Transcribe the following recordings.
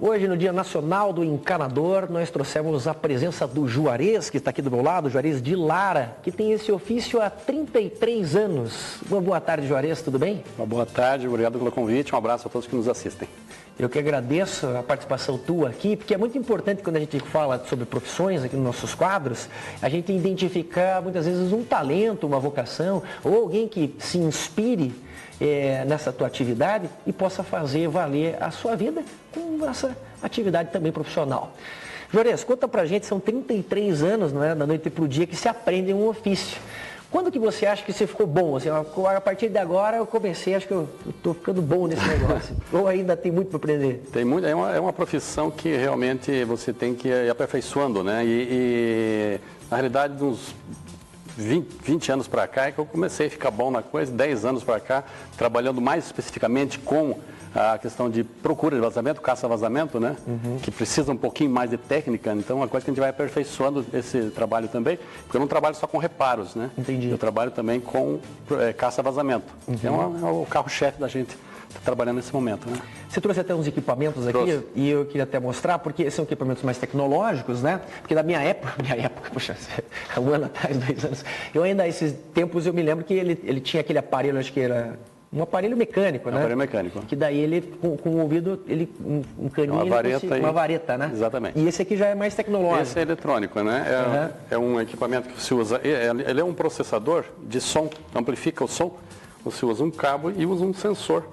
Hoje, no Dia Nacional do Encanador, nós trouxemos a presença do Juarez, que está aqui do meu lado, Juarez de Lara, que tem esse ofício há 33 anos. Uma boa tarde, Juarez, tudo bem? Uma boa tarde, obrigado pelo convite, um abraço a todos que nos assistem. Eu que agradeço a participação tua aqui, porque é muito importante quando a gente fala sobre profissões aqui nos nossos quadros, a gente identificar muitas vezes um talento, uma vocação, ou alguém que se inspire nessa tua atividade e possa fazer valer a sua vida com essa atividade também profissional. Juarez, conta pra gente, são 33 anos, não é, da noite pro dia que se aprende um ofício. Quando que você acha que você ficou bom? Assim, a partir de agora eu comecei, acho que eu estou ficando bom nesse negócio. Ou ainda tem muito para aprender? Tem muito, é uma profissão que realmente você tem que ir aperfeiçoando, né? E na realidade, de uns 20 anos para cá é que eu comecei a ficar bom na coisa, 10 anos para cá, trabalhando mais especificamente com a questão de procura de vazamento, caça-vazamento, né? Que precisa um pouquinho mais de técnica, então é uma coisa que a gente vai aperfeiçoando esse trabalho também, porque eu não trabalho só com reparos, né? Entendi. Eu trabalho também com caça-vazamento, que é o carro-chefe da gente tá trabalhando nesse momento, né? Você trouxe até uns equipamentos aqui. Trouxe. E eu queria até mostrar, porque são equipamentos mais tecnológicos, né? Porque da minha época, poxa, há um ano atrás, 2 anos, eu ainda, esses tempos, eu me lembro que ele tinha aquele aparelho, acho que era um aparelho mecânico, né? Aparelho mecânico. Que daí ele, com o ouvido, um caninho, uma vareta, né? Exatamente. E esse aqui já é mais tecnológico. Esse é eletrônico, né? É um equipamento que se usa, ele é um processador de som, amplifica o som, você usa um cabo e usa um sensor,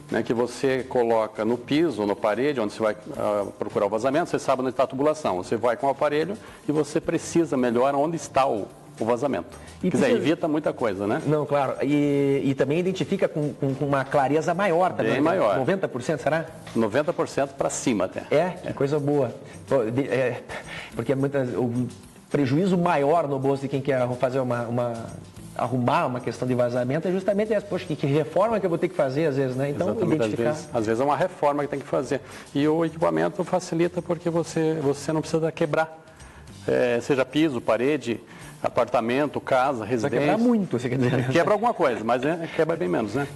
né, que você coloca no piso, na parede, onde você vai procurar o vazamento, você sabe onde está a tubulação. Você vai com o aparelho e você precisa melhor onde está o vazamento. Quer dizer, evita muita coisa, né? Não, claro. E também identifica com uma clareza maior também. Bem maior. 90%, será? 90% para cima até. Que coisa boa. Porque o prejuízo maior no bolso de quem quer fazer arrumar uma questão de vazamento é justamente essa, poxa, que reforma que eu vou ter que fazer às vezes, né? Então, identificar. Às vezes é uma reforma que tem que fazer. E o equipamento facilita porque você não precisa quebrar, seja piso, parede, apartamento, casa, residência. Vai quebrar muito, você quer dizer. Quebra alguma coisa, mas quebra bem menos, né?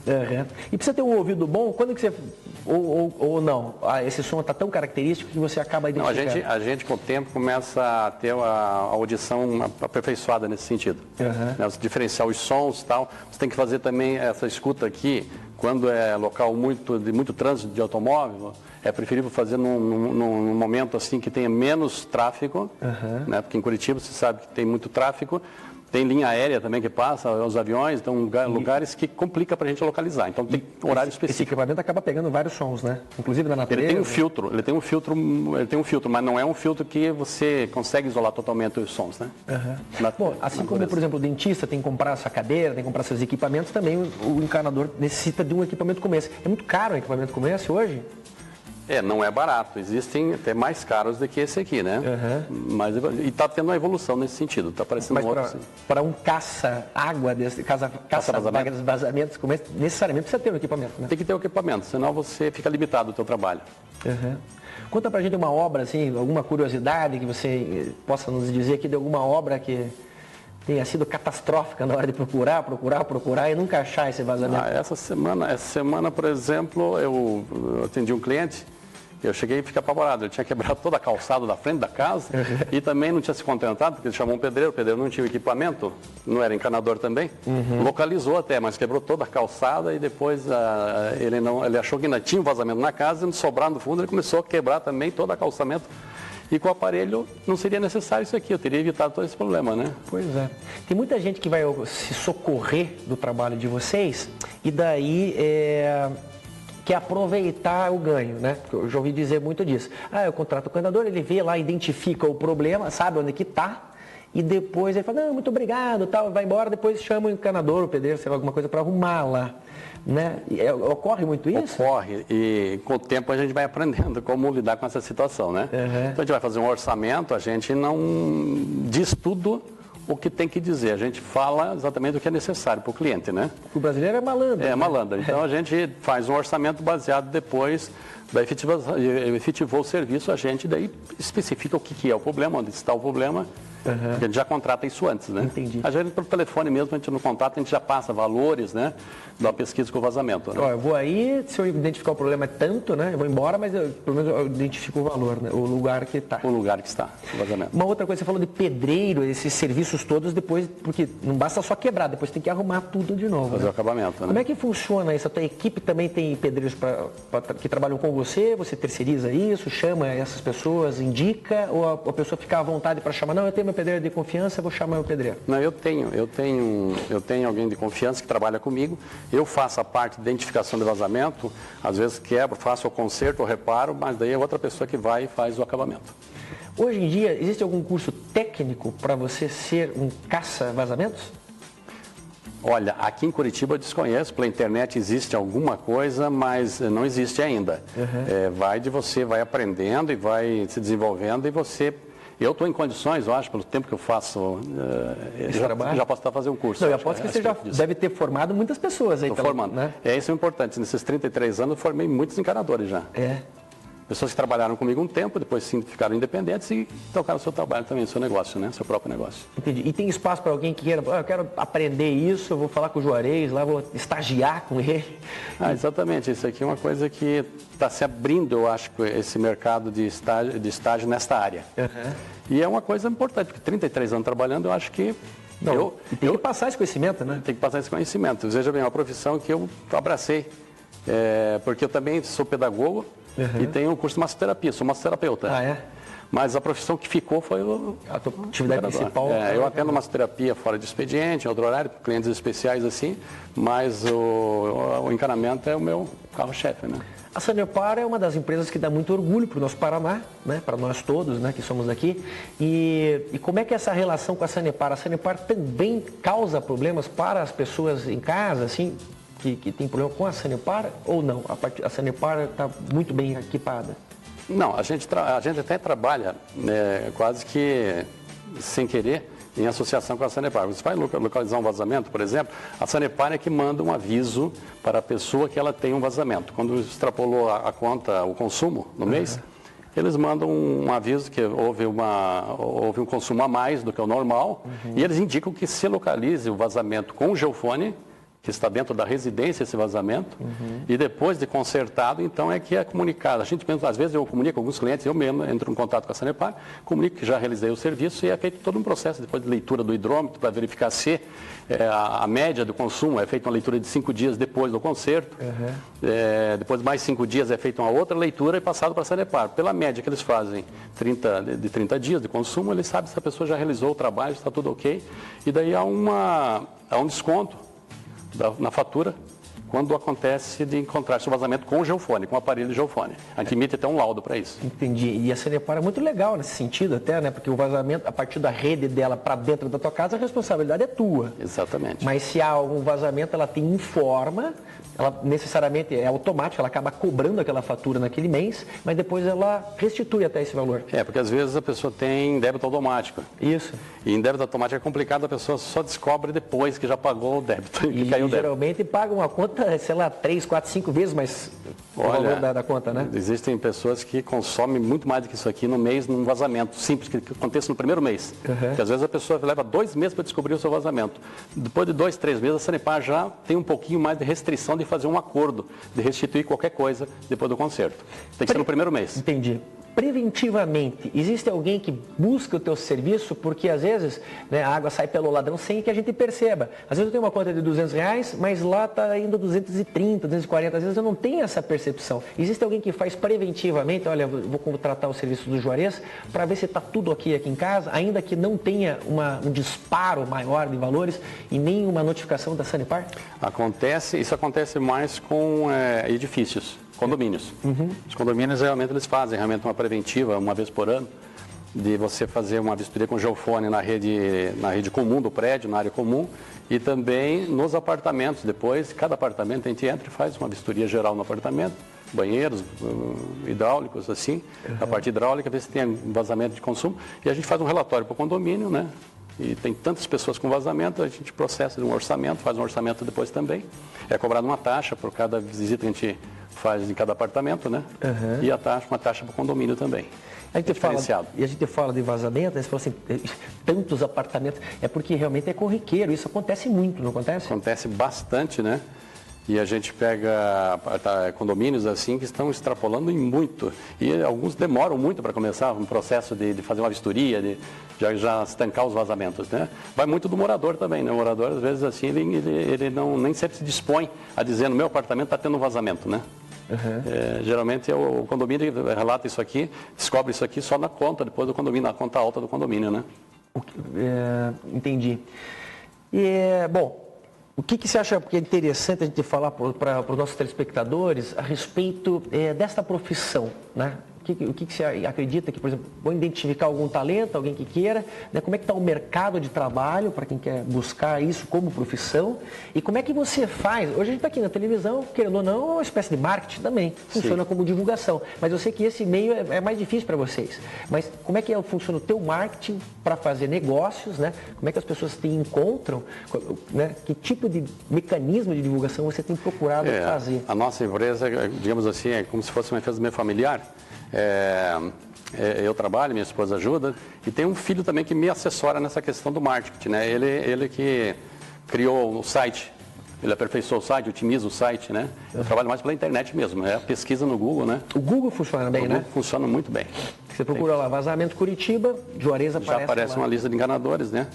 E precisa ter um ouvido bom, quando que você... Ou não, esse som está tão característico que você acaba identificando. Não, a gente com o tempo começa a ter a audição aperfeiçoada nesse sentido. Né? Diferenciar os sons e tal. Você tem que fazer também essa escuta aqui, quando é local de muito trânsito de automóvel, é preferível fazer num momento assim que tenha menos tráfego, né? Porque em Curitiba você sabe que tem muito tráfego, tem linha aérea também que passa, os aviões, então lugares que complica para a gente localizar. Então tem horário específico. Esse equipamento acaba pegando vários sons, né? Inclusive na natureza. Ele tem um filtro, mas não é um filtro que você consegue isolar totalmente os sons, né? Bom, assim como, por exemplo, o dentista tem que comprar essa cadeira, tem que comprar seus equipamentos, também o encanador necessita de um equipamento como esse. É muito caro um equipamento como esse hoje? Não é barato. Existem até mais caros do que esse aqui, né? Mas está tendo uma evolução nesse sentido. Está aparecendo para um caça-água, caça-vazamentos como esse, necessariamente precisa ter um equipamento, né? Tem que ter um equipamento, senão você fica limitado no seu trabalho. Conta pra gente uma obra, assim, alguma curiosidade que você possa nos dizer aqui de alguma obra que tenha sido catastrófica na hora de procurar e nunca achar esse vazamento. Essa semana, por exemplo, eu atendi um cliente. Eu cheguei e fiquei apavorado. Ele tinha quebrado toda a calçada da frente da casa e também não tinha se contentado, porque ele chamou um pedreiro, o pedreiro não tinha o equipamento, não era encanador também. Localizou até, mas quebrou toda a calçada e depois ele achou que ainda tinha um vazamento na casa e no sobrado no fundo ele começou a quebrar também todo o calçamento. E com o aparelho não seria necessário isso aqui, eu teria evitado todo esse problema, né? Pois é. Tem muita gente que vai se socorrer do trabalho de vocês e daí quer aproveitar o ganho, né? Eu já ouvi dizer muito disso. Eu contrato o encanador, ele vê lá, identifica o problema, sabe onde que está, e depois ele fala, não, muito obrigado, tal, vai embora, depois chama o encanador, o pedreiro, sei lá, alguma coisa para arrumar lá. Né? Ocorre muito isso? Ocorre, e com o tempo a gente vai aprendendo como lidar com essa situação, né? Então a gente vai fazer um orçamento, a gente não diz tudo o que tem que dizer, a gente fala exatamente o que é necessário para o cliente, né? O brasileiro é malandro. Malandro, então a gente faz um orçamento baseado depois Daí efetivou o serviço, a gente daí especifica o que é o problema, onde está o problema, porque a gente já contrata isso antes, né? Entendi. A gente, pelo telefone mesmo, a gente não contrata, a gente já passa valores, né, da pesquisa com o vazamento. Né? Ó, eu vou aí, se eu identificar o problema é tanto, né? Eu vou embora, mas pelo menos eu identifico o valor, né? O lugar que está. O lugar que está, o vazamento. Uma outra coisa, você falou de pedreiro, esses serviços todos depois, porque não basta só quebrar, depois tem que arrumar tudo de novo. Fazer né? o acabamento, né? Como é que funciona isso? A tua equipe também tem pedreiros que trabalham com você terceiriza isso, chama essas pessoas, indica, ou a pessoa fica à vontade para chamar? Não, eu tenho meu pedreiro de confiança, vou chamar meu pedreiro. Não, eu tenho alguém de confiança que trabalha comigo, eu faço a parte de identificação de vazamento, às vezes quebro, faço o conserto, o reparo, mas daí é outra pessoa que vai e faz o acabamento. Hoje em dia, existe algum curso técnico para você ser um caça-vazamentos? Olha, aqui em Curitiba eu desconheço, pela internet existe alguma coisa, mas não existe ainda. Você vai aprendendo e vai se desenvolvendo e você... Eu estou em condições, eu acho, pelo tempo que eu faço, já posso estar fazendo um curso. Não, eu aposto que você já deve ter formado muitas pessoas aí. Estou formando. Né? Isso é importante. Nesses 33 anos eu formei muitos encanadores já. Pessoas que trabalharam comigo um tempo, depois sim ficaram independentes e tocaram o seu trabalho também, o seu negócio, né? Seu próprio negócio. Entendi. E tem espaço para alguém que queira, eu quero aprender isso, eu vou falar com o Juarez, lá vou estagiar com ele. Exatamente. Isso aqui é uma coisa que está se abrindo, eu acho, esse mercado de estágio nesta área. E é uma coisa importante, porque 33 anos trabalhando, eu acho que... Tem que passar esse conhecimento, né? Tem que passar esse conhecimento. Veja bem, é uma profissão que eu abracei, porque eu também sou pedagogo, e tenho um curso de massoterapia, sou massoterapeuta. Mas a profissão que ficou foi a tua atividade principal. Eu atendo massoterapia fora de expediente, em outro horário, para clientes especiais assim, mas o encanamento é o meu carro-chefe, né? A Sanepar é uma das empresas que dá muito orgulho para o nosso Paraná, né? Para nós todos, né, que somos aqui. E como é que é essa relação com a Sanepar? A Sanepar também causa problemas para as pessoas em casa, assim, que tem problema com a Sanepar ou não? A Sanepar está muito bem equipada? Não, a gente até trabalha quase que sem querer em associação com a Sanepar. Você vai localizar um vazamento, por exemplo, a Sanepar é que manda um aviso para a pessoa que ela tem um vazamento. Quando extrapolou a conta, o consumo no mês, eles mandam um aviso que houve um consumo a mais do que o normal e eles indicam que se localize o vazamento com o geofone, que está dentro da residência esse vazamento, e depois de consertado, então é que é comunicado. A gente mesmo, às vezes eu comunico com alguns clientes, eu mesmo entro em contato com a Sanepar, comunico que já realizei o serviço e é feito todo um processo depois de leitura do hidrômetro para verificar se a média do consumo, é feita uma leitura de 5 dias depois do conserto, depois de mais 5 dias é feita uma outra leitura e passado para a Sanepar. Pela média que eles fazem de 30 dias de consumo, eles sabem se a pessoa já realizou o trabalho, está tudo ok, e daí há um desconto na fatura, quando acontece de encontrar-se o vazamento com o geofone, com o aparelho de geofone. A gente emite até um laudo para isso. Entendi. E a Sanepar é muito legal nesse sentido até, né? Porque o vazamento, a partir da rede dela para dentro da tua casa, a responsabilidade é tua. Exatamente. Mas se há algum vazamento, ela te informa, ela necessariamente é automática, ela acaba cobrando aquela fatura naquele mês, mas depois ela restitui até esse valor. Porque às vezes a pessoa tem débito automático. Isso. E em débito automático é complicado, a pessoa só descobre depois que já pagou o débito. E geralmente paga uma conta, sei lá, 3, 4, 5 vezes mais o valor da conta, né? Existem pessoas que consomem muito mais do que isso aqui no mês, num vazamento simples, que acontece no primeiro mês. Porque às vezes a pessoa leva 2 meses para descobrir o seu vazamento. Depois de 2, 3 meses, a Sanepar já tem um pouquinho mais de restrição de fazer um acordo, de restituir qualquer coisa depois do conserto. Tem que ser no primeiro mês. Entendi. Preventivamente, existe alguém que busca o teu serviço porque às vezes, né, a água sai pelo ladrão sem que a gente perceba. Às vezes eu tenho uma conta de R$200, mas lá está indo 230, 240, às vezes eu não tenho essa percepção. Existe alguém que faz preventivamente, olha, vou contratar o serviço do Juarez para ver se está tudo aqui em casa, ainda que não tenha um disparo maior de valores e nem uma notificação da Sanepar? Isso acontece mais com edifícios. Condomínios. Os condomínios realmente eles fazem uma preventiva uma vez por ano, de você fazer uma vistoria com geofone na rede comum do prédio, na área comum, e também nos apartamentos. Depois, cada apartamento a gente entra e faz uma vistoria geral no apartamento, banheiros, hidráulicos, assim, a parte hidráulica, ver se tem vazamento de consumo, e a gente faz um relatório para o condomínio, né? E tem tantas pessoas com vazamento, a gente processa um orçamento, faz um orçamento depois também. É cobrada uma taxa por cada visita que a gente faz em cada apartamento, né? E uma taxa para o condomínio também. A gente fala de vazamento, né? Você fala assim, tantos apartamentos, é porque realmente é corriqueiro, isso acontece muito, não acontece? Acontece bastante, né? E a gente pega condomínios assim que estão extrapolando em muito. E alguns demoram muito para começar um processo de fazer uma vistoria, de já estancar os vazamentos, né? Vai muito do morador também, né? O morador, às vezes, assim, ele nem sempre se dispõe a dizer, no meu apartamento está tendo um vazamento, né? Geralmente o condomínio relata isso aqui, descobre isso aqui só na conta, depois do condomínio, na conta alta do condomínio, né? Entendi. Bom, o que você acha que é interessante a gente falar para os nossos telespectadores a respeito desta profissão, né? O que você acredita que, por exemplo, vou identificar algum talento, alguém que queira, né? Como é que está o mercado de trabalho para quem quer buscar isso como profissão e como é que você faz? Hoje a gente está aqui na televisão, querendo ou não, é uma espécie de marketing também, funciona como divulgação, mas eu sei que esse meio é mais difícil para vocês. Mas como é que funciona o teu marketing para fazer negócios, né? Como é que as pessoas te encontram, né? Que tipo de mecanismo de divulgação você tem procurado fazer? A nossa empresa, digamos assim, é como se fosse uma empresa meio familiar. Eu trabalho, minha esposa ajuda, e tem um filho também que me assessora nessa questão do marketing, né? Ele que criou o site, ele aperfeiçoou o site, otimiza o site, né? Eu trabalho mais pela internet mesmo, a pesquisa no Google, né? O Google funciona bem, né? Funciona muito bem. Você procura lá, vazamento Curitiba, Juarez aparece. Já aparece uma lista de enganadores, né?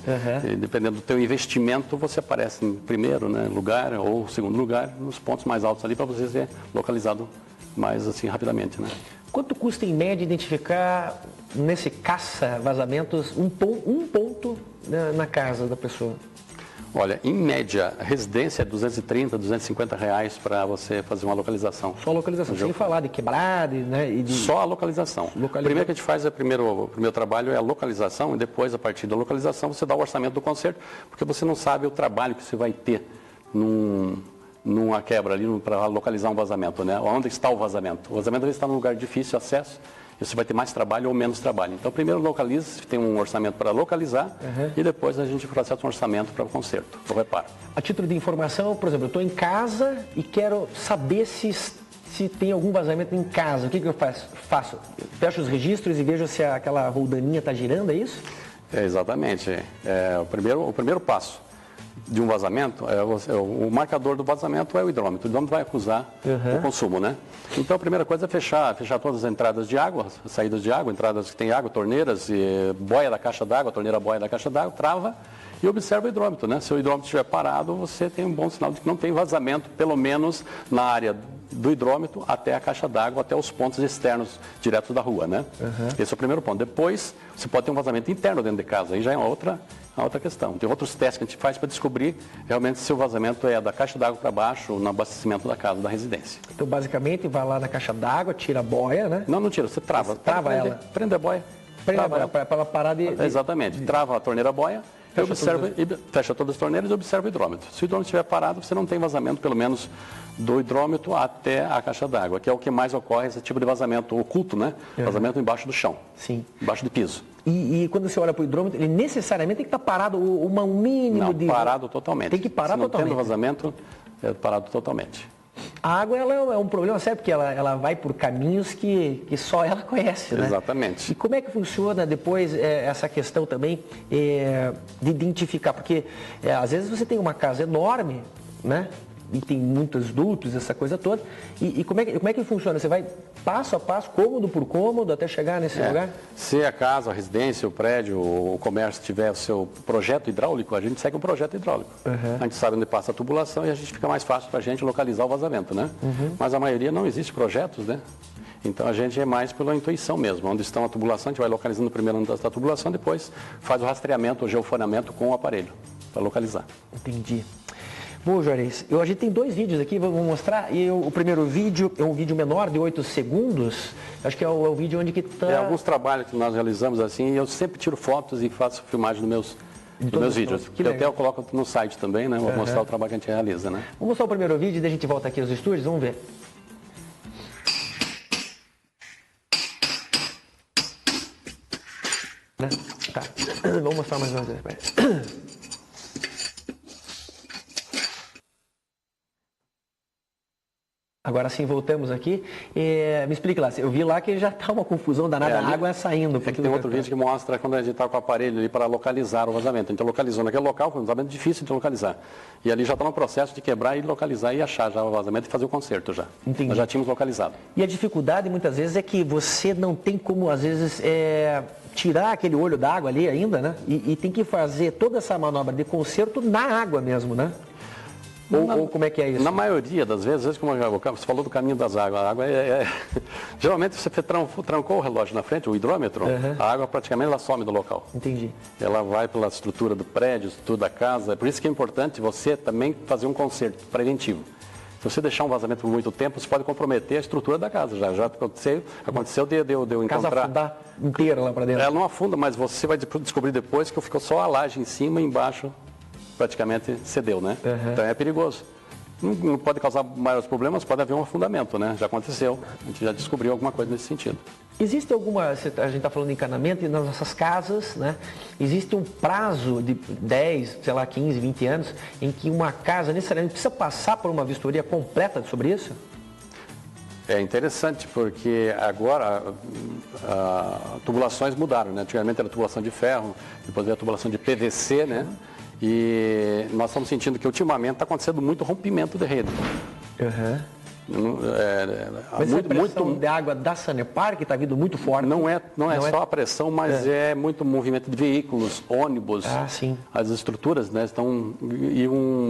E, dependendo do teu investimento, você aparece em primeiro, né, lugar ou segundo lugar, nos pontos mais altos ali para você ser localizado mais assim rapidamente, né? Quanto custa, em média, identificar, nesse caça-vazamentos, um ponto na casa da pessoa? Olha, em média, a residência é 230, 250 reais para você fazer uma localização. Só a localização, sem falar de quebrada, né? Só a localização. Primeiro que a gente faz, o primeiro trabalho é a localização, e depois, a partir da localização, você dá o orçamento do conserto, porque você não sabe o trabalho que você vai ter numa quebra ali para localizar um vazamento, né? Onde está o vazamento? O vazamento está num lugar difícil de acesso, e você vai ter mais trabalho ou menos trabalho. Então, primeiro localiza, tem um orçamento para localizar, e depois a gente processa um orçamento para o conserto, para o reparo. A título de informação, por exemplo, eu estou em casa e quero saber se tem algum vazamento em casa. O que eu faço? Eu fecho os registros e vejo se aquela roldaninha está girando, é isso? Exatamente. O primeiro passo de um vazamento, o marcador do vazamento é o hidrômetro. O hidrômetro vai acusar o consumo, né? Então, a primeira coisa é fechar todas as entradas de água, saídas de água, entradas que tem água, torneiras, boia da caixa d'água, torneira boia da caixa d'água, trava e observa o hidrômetro, né? Se o hidrômetro estiver parado, você tem um bom sinal de que não tem vazamento, pelo menos na área do hidrômetro até a caixa d'água, até os pontos externos diretos da rua, né? Esse é o primeiro ponto. Depois, você pode ter um vazamento interno dentro de casa, aí já é uma outra questão. Tem outros testes que a gente faz para descobrir realmente se o vazamento é da caixa d'água para baixo ou no abastecimento da casa, da residência. Então, basicamente, vai lá na caixa d'água, tira a boia, né? Não tira, você trava. Você trava ela. Prende a boia. Prende a boia, para ela parar de... Exatamente. Trava a torneira boia, fecha todas as torneiras e observa o hidrômetro. Se o hidrômetro estiver parado, você não tem vazamento, pelo menos do hidrômetro até a caixa d'água, que é o que mais ocorre, esse tipo de vazamento oculto, né? Vazamento embaixo do chão, embaixo do piso. E quando você olha para o hidrômetro, ele necessariamente tem que estar parado um mínimo de... Não, parado totalmente. Tem que parar totalmente. Se não tendo vazamento, é parado totalmente. A água ela é um problema sério, porque ela vai por caminhos que só ela conhece, né? Exatamente. E como é que funciona depois essa questão também de identificar? Porque às vezes você tem uma casa enorme, né? E tem muitos dutos, essa coisa toda. E como é que funciona? Você vai passo a passo, cômodo por cômodo, até chegar nesse lugar? Se a casa, a residência, o prédio, o comércio tiver o seu projeto hidráulico, a gente segue um projeto hidráulico. A gente sabe onde passa a tubulação e a gente fica mais fácil para a gente localizar o vazamento, né? Mas a maioria não existe projetos, né? Então a gente é mais pela intuição mesmo. Onde estão a tubulação, a gente vai localizando primeiro onde está a tubulação, depois faz o rastreamento, o geofonamento com o aparelho para localizar. Entendi. Bom, Juarez, a gente tem 2 vídeos aqui, vamos mostrar. E o primeiro vídeo é um vídeo menor, de 8 segundos. Acho que é o vídeo onde que está... alguns trabalhos que nós realizamos assim, eu sempre tiro fotos e faço filmagem dos meus vídeos. Que até eu coloco no site também, né? Vou mostrar o trabalho que a gente realiza, né? Vamos mostrar o primeiro vídeo e daí a gente volta aqui aos estúdios, vamos ver. Tá, vamos mostrar mais uma vez. Agora sim, voltamos aqui. Me explique lá, eu vi lá que já está uma confusão danada, a água saindo. É que tem outro vídeo que mostra quando a gente está com o aparelho ali para localizar o vazamento. A gente localizou naquele local, foi um vazamento difícil de localizar. E ali já está no processo de quebrar e localizar e achar já o vazamento e fazer o conserto já. Entendi. Nós já tínhamos localizado. E a dificuldade muitas vezes é que você não tem como, às vezes, tirar aquele olho d'água ali ainda, né? E tem que fazer toda essa manobra de conserto na água mesmo, né? Ou como é que é isso? Na maioria das vezes, como você falou do caminho das águas, a água geralmente você trancou o relógio na frente, o hidrômetro, a água praticamente ela some do local. Entendi. Ela vai pela estrutura do prédio, estrutura da casa, por isso que é importante você também fazer um conserto preventivo. Se você deixar um vazamento por muito tempo, você pode comprometer a estrutura da casa. Já aconteceu de eu encontrar... A casa afundar inteira lá para dentro. Ela não afunda, mas você vai descobrir depois que ficou só a laje em cima e embaixo praticamente cedeu, né? Então é perigoso. Não pode causar maiores problemas, pode haver um afundamento, né? Já aconteceu, a gente já descobriu alguma coisa nesse sentido. Existe alguma, a gente está falando de encanamento, e nas nossas casas, né? Existe um prazo de 10, sei lá, 15, 20 anos, em que uma casa necessariamente precisa passar por uma vistoria completa sobre isso? É interessante, porque agora tubulações mudaram, né? Antigamente era tubulação de ferro, depois veio a tubulação de PVC, né? E nós estamos sentindo que ultimamente está acontecendo muito rompimento de rede. Mas a pressão de água da Sanepar, que está vindo muito forte. Não é só a pressão, mas é muito movimento de veículos, ônibus. Sim. As estruturas, né, estão...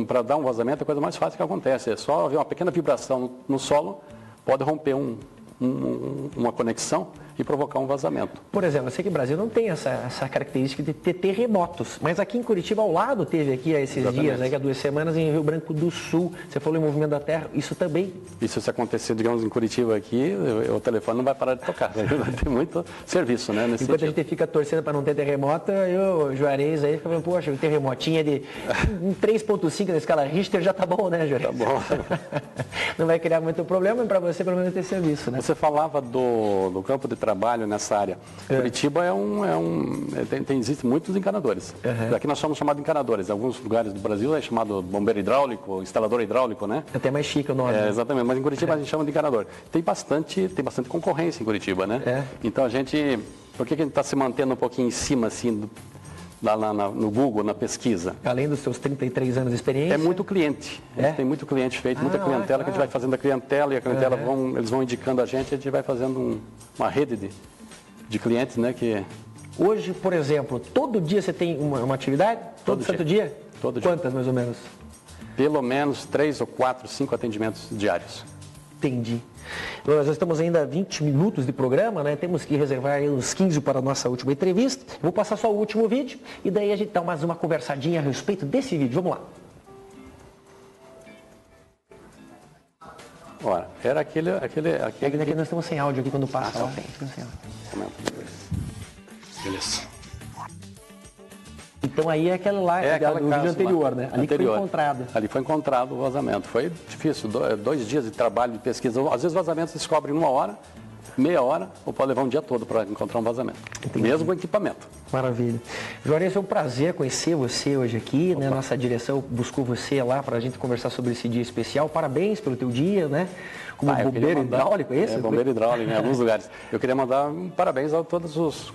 para dar um vazamento é a coisa mais fácil que acontece. É só haver uma pequena vibração no solo, pode romper uma conexão e provocar um vazamento. Por exemplo, eu sei que o Brasil não tem essa característica de ter terremotos, mas aqui em Curitiba, ao lado, teve aqui há esses dias, há 2 semanas, em Rio Branco do Sul. Você falou em movimento da terra, isso também? Isso se acontecer, digamos, em Curitiba aqui, o telefone não vai parar de tocar. Vai ter muito serviço, né? Nesse Enquanto sentido. A gente fica torcendo para não ter terremoto, o Juarez aí fica falando, poxa, o terremotinho é de 3,5 na escala Richter já tá bom, né, Juarez? Tá bom. Não vai criar muito problema, e para você pelo menos ter serviço, né? Você falava do campo de trabalho nessa área. Curitiba existe muitos encanadores. Aqui nós somos chamados de encanadores. Em alguns lugares do Brasil é chamado bombeiro hidráulico, instalador hidráulico, né? Até mais chique o nome. Exatamente, mas em Curitiba a gente chama de encanador. Tem bastante concorrência em Curitiba, né? Então a gente, por que a gente está se mantendo um pouquinho em cima, assim, lá no Google, na pesquisa? Além dos seus 33 anos de experiência? É muito cliente. Tem muito cliente feito, muita clientela, que a gente vai fazendo a clientela e a clientela eles vão indicando a gente vai fazendo uma rede de clientes, né? Que... Hoje, por exemplo, todo dia você tem uma atividade? Todo santo dia? Todo dia. Quantas, mais ou menos? Pelo menos 3 ou 4, 5 atendimentos diários. Entendi. Nós estamos ainda a 20 minutos de programa, né? Temos que reservar aí uns 15 para a nossa última entrevista. Vou passar só o último vídeo e daí a gente dá mais uma conversadinha a respeito desse vídeo. Vamos lá. Ora, era aquele... É que nós estamos sem áudio aqui quando passa. Lá frente, sem áudio. Beleza. Então aí é aquela lá, do vídeo anterior, né? Ali que foi encontrado. Ali foi encontrado o vazamento. Foi difícil, 2 dias de trabalho, de pesquisa. Às vezes vazamentos se descobrem em 1 hora, meia hora, ou pode levar um dia todo para encontrar um vazamento. Entendi. Mesmo com equipamento. Maravilha. Juarez, foi um prazer conhecer você hoje aqui, né? Nossa direção buscou você lá para a gente conversar sobre esse dia especial. Parabéns pelo teu dia, né? Como bombeiro hidráulico, é isso? Bombeiro hidráulico em alguns lugares. Eu queria mandar parabéns a todos os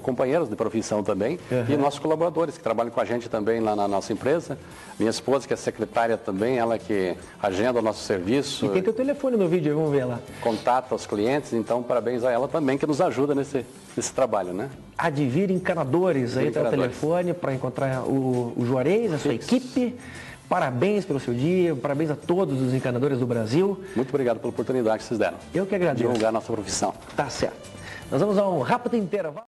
companheiros de profissão também e nossos colaboradores que trabalham com a gente também lá na nossa empresa. Minha esposa, que é secretária também, ela que agenda o nosso serviço. E tem teu telefone no vídeo, vamos ver lá. Contata os clientes, então parabéns a ela também, que nos ajuda nesse trabalho, né? Advir Encanadores, aí está o telefone para encontrar o Juarez, a sua equipe. Parabéns pelo seu dia, parabéns a todos os encanadores do Brasil. Muito obrigado pela oportunidade que vocês deram. Eu que agradeço. Divulgar a nossa profissão. Tá certo. Nós vamos a um rápido intervalo.